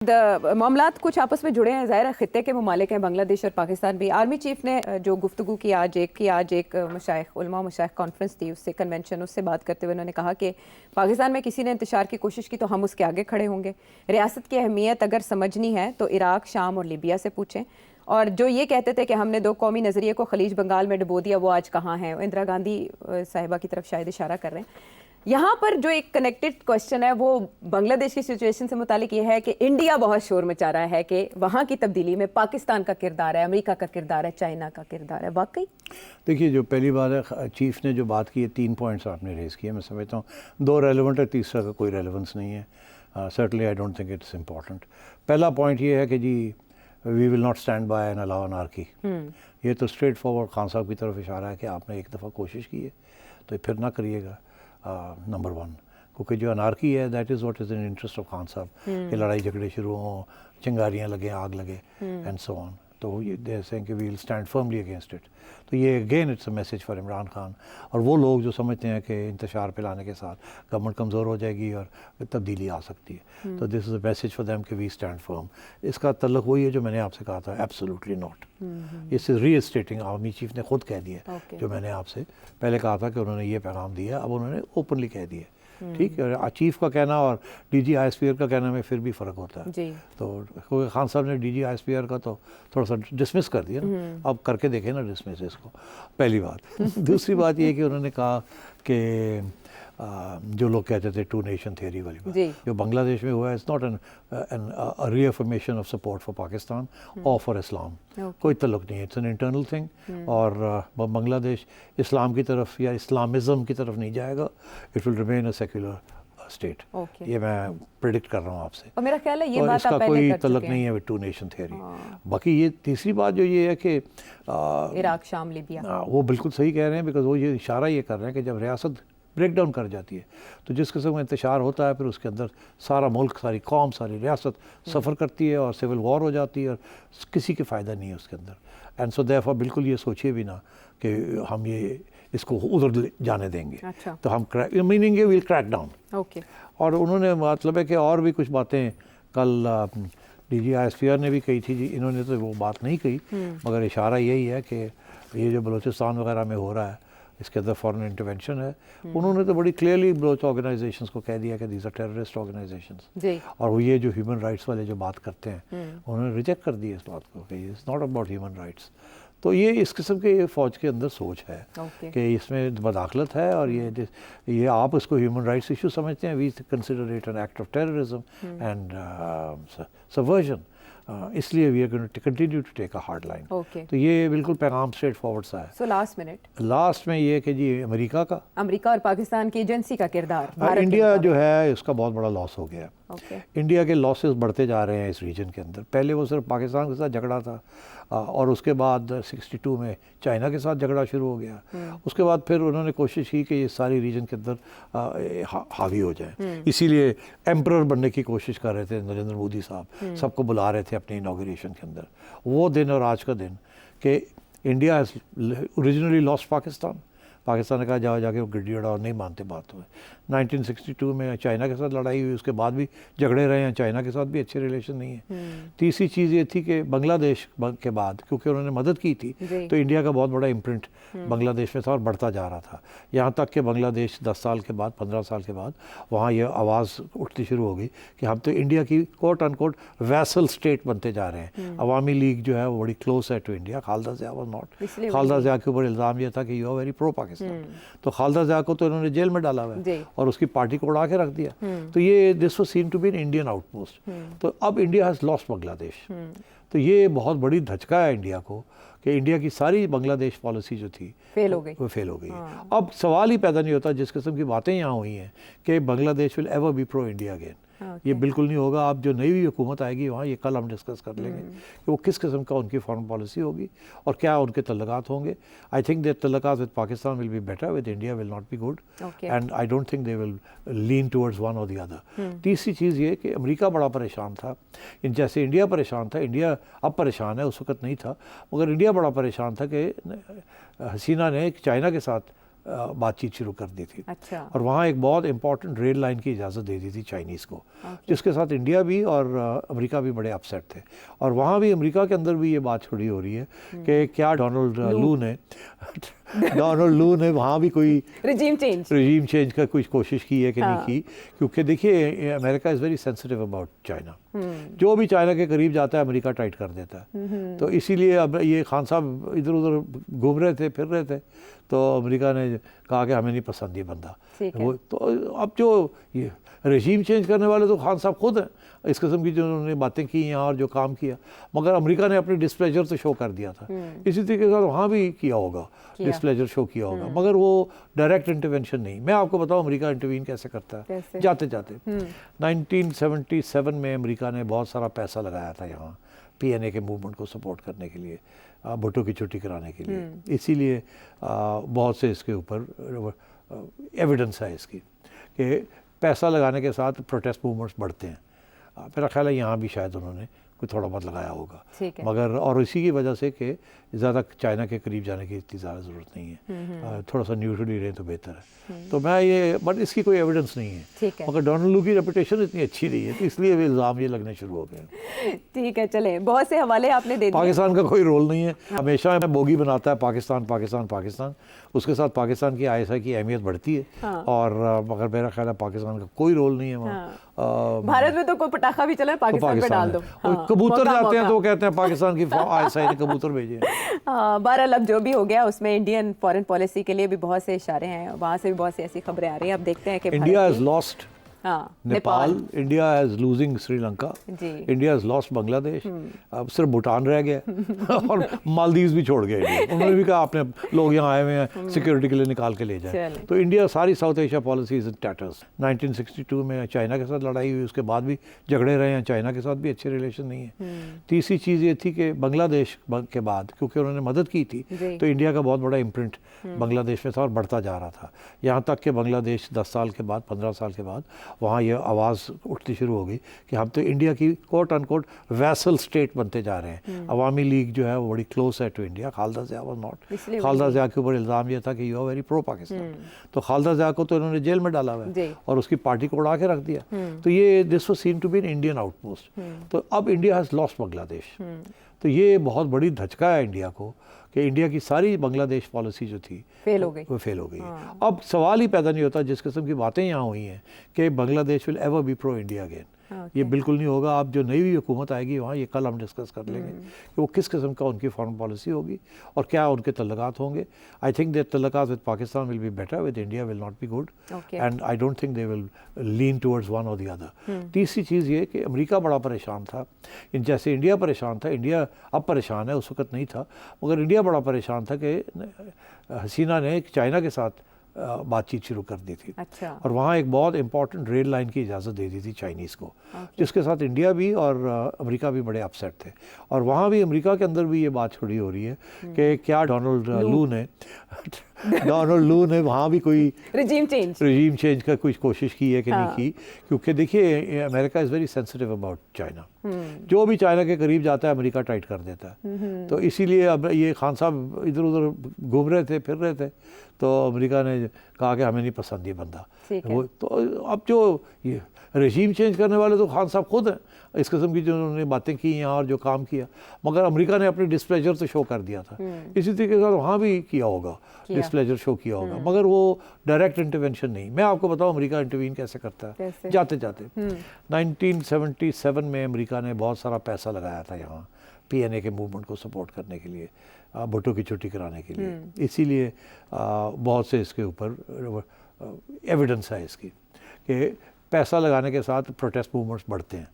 मामलात कुछ आपस में जुड़े हैं, ज़ाहिर है ख़ित्ते के ममालिक हैं बांग्लादेश और पाकिस्तान भी। आर्मी चीफ ने जो गुफ्तगू की आज एक मशाइख उलमा मशाइख कॉन्फ्रेंस थी, उससे कन्वेंशन, उससे बात करते हुए उन्होंने कहा कि पाकिस्तान में किसी ने इंतशार की कोशिश की तो हम उसके आगे खड़े होंगे। रियासत की अहमियत अगर समझनी है तो इराक़, शाम और लीबिया से पूछें। और जो ये कहते थे कि हमने दो कौमी नज़रिए को खलीज बंगाल में डुबो दिया, वो आज कहाँ हैं? इंदिरा गांधी साहिबा की तरफ शायद इशारा कर रहे हैं। यहाँ पर जो एक कनेक्टेड क्वेश्चन है वो बांग्लादेश की सिचुएशन से मुतालिक ये है कि इंडिया बहुत शोर मचा रहा है कि वहाँ की तब्दीली में पाकिस्तान का किरदार है, अमेरिका का किरदार है, चाइना का किरदार है। वाकई देखिए, जो पहली बात है, चीफ ने जो बात की है, 3 पॉइंट्स आपने रेज़ किए, मैं समझता हूँ 2 रेलेवेंट है, तीसरा का कोई रेलेवेंस नहीं है। Certainly I don't think it's important. पहला पॉइंट ये है कि जी we will not stand by and allow anarchy. ये तो स्ट्रेट फॉरवर्ड खान साहब की तरफ इशारा है कि आपने एक दफ़ा कोशिश की है तो फिर ना करिएगा। नंबर 1, क्योंकि जो अनारकी है that is what is in interest of Khan साहब कि लड़ाई झगड़े शुरू हों, चिंगारियाँ लगे, आग लगे एंड सो ऑन। तो ये दे सेइंग कि we will stand firmly against it. तो ये again it's a message for Imran Khan और वो लोग जो समझते हैं कि इंतशार फैलाने के साथ गवर्नमेंट कमज़ोर हो जाएगी और तब्दीली आ सकती है। तो this is a message for them कि वी स्टैंड फर्म। इसका तल्लुक वही है जो मैंने आपसे कहा था, एब्सोल्युटली नॉट। इस रीस्टेटिंग, आर्मी चीफ ने खुद कह दिया जो मैंने आपसे पहले कहा था कि उन्होंने ये पैगाम दिया, अब उन्होंने ओपनली कह दिया। ठीक है, चीफ का कहना और डीजी आईएसपीआर का कहना में फिर भी फ़र्क होता है। तो क्योंकि खान साहब ने डीजी आईएसपीआर का तो थोड़ा सा डिसमिस कर दिया ना, अब करके देखें ना डिसमिस इसको, पहली बात। दूसरी बात ये कि उन्होंने कहा कि जो लोग कहते थे 2 नेशन थ्योरी वाली बात जो बांग्लादेश में हुआ है, it's not a reaffirmation of support for Pakistan और फॉर इस्लाम। कोई तल्लुक नहीं है, इट्स एन इंटरनल थिंग। और बांग्लादेश इस्लाम की तरफ या इस्लामिज़म की तरफ नहीं जाएगा, it will remain a secular state. ये मैं प्रिडिक्ट कर रहा हूँ आपसे। और मेरा ख्याल है ये बात इसका कोई तल्लुक नहीं है विद 2 नेशन थ्योरी। बाकी ये तीसरी बात जो ये है कि इराक, शाम, लीबिया, वो बिल्कुल सही कह रहे हैं, बिकॉज वो ये इशारा ये कर रहे हैं कि जब रियासत ब्रेक डाउन कर जाती है तो जिस किस्म का इंतशार होता है फिर उसके अंदर सारा मुल्क, सारी कौम, सारी रियासत सफ़र करती है और सिविल वॉर हो जाती है और किसी के फ़ायदा नहीं है उसके अंदर। एंड सो देयरफॉर बिल्कुल ये सोचिए भी ना कि हम ये इसको उधर जाने देंगे। अच्छा। तो हम मीनिंग ये विल क्रैक डाउन। और उन्होंने मतलब है कि और भी कुछ बातें कल डीजी आईएसपीआर ने भी कही थी जी, इन्होंने तो वो बात नहीं कही मगर इशारा यही है कि ये जो बलूचिस्तान वगैरह में हो रहा है इसके अंदर फॉरेन इंटरवेंशन है। उन्होंने तो बड़ी क्लियरली बलोच ऑर्गेनाइजेशंस को कह दिया कि दीज आर टेररिस्ट ऑर्गेनाइजेशंस। और वो ये जो ह्यूमन राइट्स वाले जो बात करते हैं उन्होंने रिजेक्ट कर दिया इस बात को कि it's not about human rights. तो ये इस किस्म के फ़ौज के अंदर सोच है कि इसमें मदाखलत है और ये आप इसको ह्यूमन राइट्स इशू समझते हैं। We consider it an act of terrorism and subversion. इसलिए we are going to continue to take a hard line. तो ये बिल्कुल पैगाम स्ट्रेट फॉरवर्ड सा है। सो लास्ट में ये कि जी अमेरिका और पाकिस्तान की एजेंसी का किरदार, इंडिया जो है इसका बहुत बड़ा लॉस हो गया। इंडिया के लॉसेस बढ़ते जा रहे हैं इस रीजन के अंदर। पहले वो सिर्फ पाकिस्तान के साथ झगड़ा था और उसके बाद 62 में चाइना के साथ झगड़ा शुरू हो गया। उसके बाद फिर उन्होंने कोशिश की कि ये सारी रीजन के अंदर हावी हो जाए। इसीलिए एम्परर बनने की कोशिश कर रहे थे नरेंद्र मोदी साहब, सबको बुला रहे थे अपने इनॉग्रेशन के अंदर। वो दिन और आज का दिन कि India has originally lost Pakistan ने कहा जाओ जाके वो गिड्डी उड़ाओ, नहीं मानते बात हुए। 1962 में चाइना के साथ लड़ाई हुई, उसके बाद भी झगड़े रहे हैं, चाइना के साथ भी अच्छे रिलेशन नहीं है। तीसरी चीज़ ये थी कि बांग्लादेश के बाद क्योंकि उन्होंने मदद की थी तो इंडिया का बहुत बड़ा इम्प्रिंट बांग्लादेश में था और बढ़ता जा रहा था। यहाँ तक कि बांग्लादेश 10 साल के बाद, 15 साल के बाद वहाँ ये आवाज़ उठती शुरू हो गई कि हम तो इंडिया की कोट अनकोट वैसल स्टेट बनते जा रहे हैं। अवामी लीग जो है वो बड़ी क्लोज है to India. Khaleda Zia was not. Khaleda Zia के ऊपर इल्ज़ाम यह था कि you are very pro Pakistan. तो खालदा ज़िया को तो इन्होंने जेल में डाला हुआ है और उसकी पार्टी को उड़ा के रख दिया। तो ये this was seen to be an Indian outpost. तो अब इंडिया हैज़ लॉस्ट बांग्लादेश। तो ये बहुत बड़ी धचका है इंडिया को कि इंडिया की सारी बांग्लादेश पॉलिसी जो थी फेल हो गई, वो फेल हो गई। अब सवाल ही पैदा नहीं होता जिस किस्म की बातें यहाँ हुई हैं कि Bangladesh will ever be pro India again. ये बिल्कुल नहीं होगा। अब जो नई हुकूमत आएगी वहाँ ये कल हम डिस्कस कर लेंगे कि वो किस किस्म का उनकी फॉरेन पॉलिसी होगी और क्या उनके तल्लुकात होंगे। आई थिंक देयर तल्लुकात with Pakistan will be better, with India will not be good and I don't think they will lean towards one or the other. तीसरी चीज़ ये कि अमेरिका बड़ा परेशान था, जैसे इंडिया परेशान था। इंडिया अब परेशान है, उस वक्त नहीं था, मगर इंडिया बड़ा परेशान था कि हसीना ने चाइना के साथ बातचीत शुरू कर दी थी। अच्छा। और वहाँ एक बहुत इंपॉर्टेंट रेल लाइन की इजाज़त दे दी थी चाइनीज़ को, जिसके साथ इंडिया भी और अमेरिका भी बड़े अपसेट थे। और वहाँ भी अमेरिका के अंदर भी ये बात छुड़ी हो रही है कि क्या डोनाल्ड लू ने वहाँ भी कोई रिजीम चेंज का कुछ कोशिश की है कि नहीं की, क्योंकि देखिए America is very sensitive about China. जो भी चाइना के करीब जाता है अमेरिका टाइट कर देता है। तो इसीलिए अब ये खान साहब इधर उधर घूम रहे थे, फिर रहे थे, तो अमेरिका ने कहा कि हमें नहीं पसंद ये बंदा। वो तो अब जो ये रेजीम चेंज करने वाले तो खान साहब खुद हैं, इस किस्म की जो उन्होंने बातें की यहाँ और जो काम किया, मगर अमेरिका ने अपनी डिस्प्लेजर तो शो कर दिया था। इसी तरीके के साथ वहाँ भी किया होगा, डिस्प्लेजर शो किया होगा, मगर वो डायरेक्ट इंटरवेंशन नहीं। मैं आपको बताऊँ अमेरिका इंटरवीन कैसे करता है, जाते जाते 1977 में अमेरिका ने बहुत सारा पैसा लगाया था यहाँ PNA के मूवमेंट को सपोर्ट करने के लिए, भुट्टो की छुट्टी कराने के लिए। इसीलिए बहुत से इसके ऊपर एविडेंस है इसकी कि पैसा लगाने के साथ प्रोटेस्ट मूवमेंट्स बढ़ते हैं। मेरा ख्याल है यहाँ भी शायद उन्होंने कोई थोड़ा बहुत लगाया होगा, मगर और इसी की वजह से कि ज़्यादा चाइना के करीब जाने की इतनी ज़्यादा ज़रूरत नहीं है, थोड़ा सा न्यूट्रली रहे तो बेहतर है। तो मैं ये, बट इसकी कोई एविडेंस नहीं है, मगर डोनाल्ड लू की रेपुटेशन इतनी अच्छी रही है, तो इसलिए वे इल्ज़ाम ये लगने शुरू हो गए। ठीक है, चले बहुत से हवाले आपने दे दिए। पाकिस्तान का कोई रोल नहीं है, हमेशा बोगी बनाता है पाकिस्तान पाकिस्तान पाकिस्तान, उसके साथ पाकिस्तान की ISI की अहमियत बढ़ती है। और मगर मेरा ख्याल है पाकिस्तान का कोई रोल नहीं है वहाँ। भारत में तो कोई पटाखा भी चला है, पाकिस्तान पे डाल दो। कबूतर जाते हैं तो वो कहते हैं पाकिस्तान की ISI ने कबूतर भेजे। बहरहाल अब जो भी हो गया उसमें इंडियन फॉरेन पॉलिसी के लिए भी बहुत से इशारे हैं, वहाँ से भी बहुत सी ऐसी खबरें आ रही हैं। अब देखते हैं कि India has lost Nepal, India has losing Sri Lanka, India has lost Bangladesh, अब सिर्फ भूटान रह गया और मालदीव्स भी छोड़ गए इंडिया। उन्होंने भी कहा आपने लोग यहाँ आए हुए हैं सिक्योरिटी के लिए, निकाल के ले जाए। तो इंडिया सारी South Asia policy is in tatters. 1962 में चाइना के साथ लड़ाई हुई, उसके बाद भी झगड़े रहे हैं, चाइना के साथ भी अच्छे रिलेशन नहीं है। तीसरी चीज़ ये थी कि बांग्लादेश के बाद क्योंकि उन्होंने मदद की थी तो इंडिया का बहुत बड़ा इम्प्रिंट बांग्लादेश में था और बढ़ता जा रहा था, यहाँ तक कि बांग्लादेश 10 साल के बाद 15 साल के बाद वहाँ ये आवाज़ उठती शुरू हो गई कि हम तो इंडिया की कोट अनकोट वैसल स्टेट बनते जा रहे हैं। अवामी लीग जो है वो बड़ी क्लोज है to India. Khaleda Zia was not, Khaleda Zia के ऊपर इल्ज़ाम ये था कि you are very pro Pakistan, तो खालदा ज़िया को तो इन्होंने जेल में डाला हुआ है और उसकी पार्टी को उड़ा के रख दिया। तो ये this was seen to be an Indian outpost. तो अब इंडिया हैज़ लॉस्ट बांग्लादेश, तो ये बहुत बड़ी धचका है इंडिया को कि इंडिया की सारी बांग्लादेश पॉलिसी जो थी फेल हो गई, वो फेल हो गई। अब सवाल ही पैदा नहीं होता, जिस किस्म की बातें यहाँ हुई हैं कि Bangladesh will ever be pro India again, ये बिल्कुल नहीं होगा। अब जो नई हुकूमत आएगी वहाँ ये कल हम डिस्कस कर लेंगे कि वो किस किस्म का उनकी फॉरेन पॉलिसी होगी और क्या उनके तल्लुकात होंगे। आई थिंक देयर तल्लुकात with Pakistan will be better, with India will not be good, and I don't think they will lean towards one or the other. तीसरी चीज़ ये कि अमेरिका बड़ा परेशान था, जैसे इंडिया परेशान था, इंडिया अब परेशान है, उस वक्त नहीं था, मगर इंडिया बड़ा परेशान था कि हसीना ने चाइना के साथ बातचीत शुरू कर दी थी। अच्छा। और वहाँ एक बहुत इंपॉर्टेंट रेल लाइन की इजाज़त दे दी थी चाइनीज़ को, जिसके साथ इंडिया भी और अमेरिका भी बड़े अपसेट थे। और वहाँ भी अमेरिका के अंदर भी ये बात छुड़ी हो रही है कि क्या डोनाल्ड लू ने वहाँ भी कोई रिजीम चेंज का कुछ कोशिश की है कि नहीं की, क्योंकि देखिए America is very sensitive about China. जो भी चाइना के करीब जाता है अमेरिका टाइट कर देता है। तो इसीलिए अब ये खान साहब इधर उधर घूम रहे थे, फिर रहे थे, तो अमेरिका ने कहा कि हमें नहीं पसंद ये बंदा। वो तो अब जो ये रेजीम चेंज करने वाले तो खान साहब खुद हैं, इस किस्म की जो उन्होंने बातें की यहाँ और जो काम किया, मगर अमेरिका ने अपनी डिस्प्लेजर तो शो कर दिया था। इसी तरीके के साथ वहाँ भी किया होगा, डिस्प्लेजर शो किया होगा, मगर वो डायरेक्ट इंटरवेंशन नहीं। मैं आपको बताऊँ अमेरिका इंटरवीन कैसे करता है, जाते जाते 1977 में अमेरिका ने बहुत सारा पैसा लगाया था यहाँ PNA के मूवमेंट को सपोर्ट करने के लिए, भुट्टो की छुट्टी कराने के लिए। इसीलिए बहुत से इसके ऊपर एविडेंस है इसकी कि पैसा लगाने के साथ प्रोटेस्ट मूवमेंट्स बढ़ते हैं।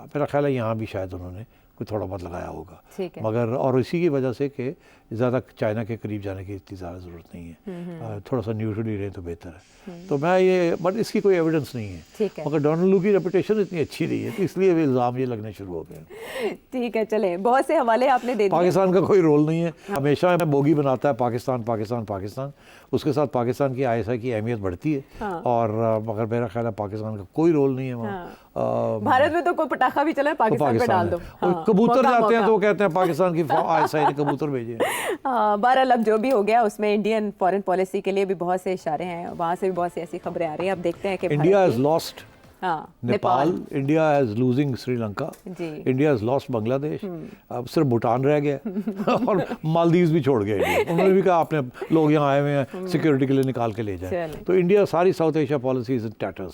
मेरा ख्याल है यहाँ भी शायद उन्होंने कोई थोड़ा बहुत लगाया होगा, मगर और इसी की वजह से कि ज़्यादा चाइना के करीब जाने की इतनी ज़्यादा ज़रूरत नहीं है, थोड़ा सा न्यूट्रली रहे तो बेहतर है। तो मैं ये, बट इसकी कोई एविडेंस नहीं है, मगर डोनाल्ड लू की रेपुटेशन इतनी अच्छी रही है, तो इसलिए वे इल्ज़ाम ये लगने शुरू हो गए। ठीक है, चले बहुत से हवाले आपने दे दिए। पाकिस्तान का कोई रोल नहीं है, हमेशा बोगी बनाता है पाकिस्तान पाकिस्तान पाकिस्तान, उसके साथ पाकिस्तान की ISI की अहमियत बढ़ती है। और मगर मेरा ख्याल है पाकिस्तान का कोई रोल नहीं है वहाँ। भारत में तो कोई पटाखा भी चला है, तो पाकिस्तान पे डाल दो। और हाँ, कबूतर मौका- जाते हैं तो मौका। वो कहते हैं पाकिस्तान की ISI ने कबूतर भेजे हैं। बहरहाल अब जो भी हो गया उसमें इंडियन फॉरेन पॉलिसी के लिए भी बहुत से इशारे हैं, वहाँ से भी बहुत सी ऐसी खबरें आ रही हैं। अब देखते हैं कि इंडिया भारत हैज की- लॉस्ट हाँ, Nepal, India has losing Sri Lanka, जी। इंडिया हैज लॉस्ट बांग्लादेश, अब सिर्फ भूटान रह गया और मालदीव भी छोड़ गए इंडिया। उन्होंने भी कहा आपने लोग यहाँ आए हुए हैं सिक्योरिटी के लिए निकाल के ले जाए। चलिए। तो इंडिया सारी South Asia policy is in टैटर्स।